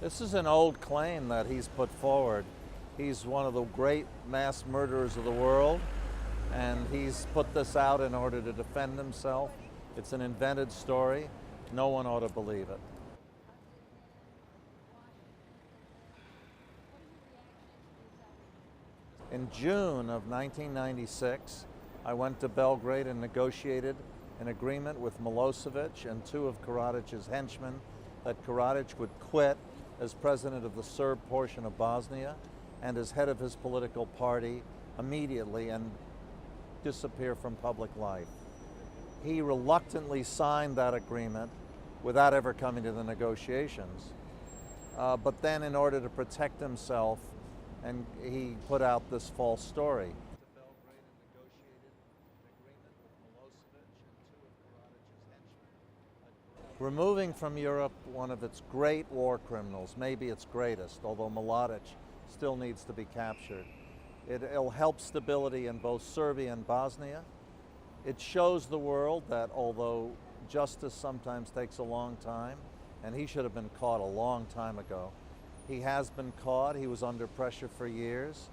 This is an old claim that he's put forward. He's one of the great mass murderers of the world, and he's put this out in order to defend himself. It's an invented story. No one ought to believe it. In June of 1996, I went to Belgrade and negotiated an agreement with Milosevic and two of Karadic's henchmen that Karadzic would quit as president of the Serb portion of Bosnia and as head of his political party immediately and disappear from public life. He reluctantly signed that agreement without ever coming to the negotiations. But then in order to protect himself, and he put out this false story. Removing from Europe one of its great war criminals, maybe its greatest, although Mladic still needs to be captured. It'll help stability in both Serbia and Bosnia. It shows the world that although justice sometimes takes a long time, and he should have been caught a long time ago, he has been caught. He was under pressure for years.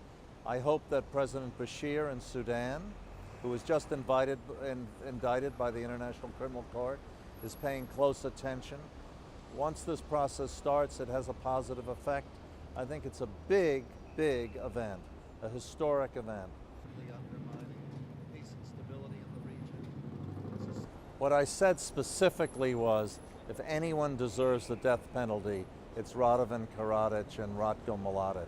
I hope that President Bashir in Sudan, who was just indicted by the International Criminal Court, is paying close attention. Once this process starts, it has a positive effect. I think it's a big, big event, a historic event. What I said specifically was, if anyone deserves the death penalty, it's Radovan Karadzic and Ratko Mladic.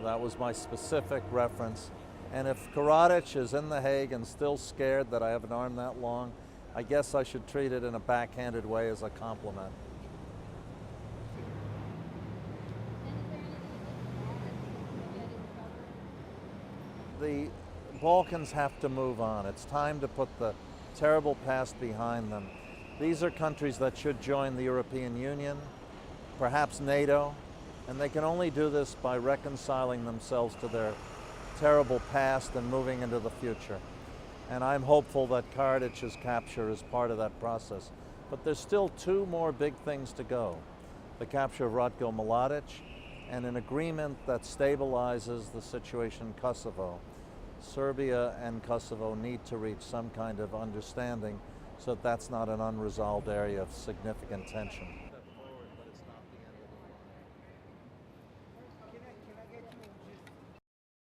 That was my specific reference. And if Karadzic is in The Hague and still scared that I have an arm that long, I guess I should treat it in a backhanded way as a compliment. The Balkans have to move on. It's time to put the terrible past behind them. These are countries that should join the European Union, perhaps NATO, and they can only do this by reconciling themselves to their terrible past and moving into the future. And I'm hopeful that Karadzic's capture is part of that process. But there's still two more big things to go. The capture of Ratko Mladic and an agreement that stabilizes the situation in Kosovo. Serbia and Kosovo need to reach some kind of understanding so that that's not an unresolved area of significant tension.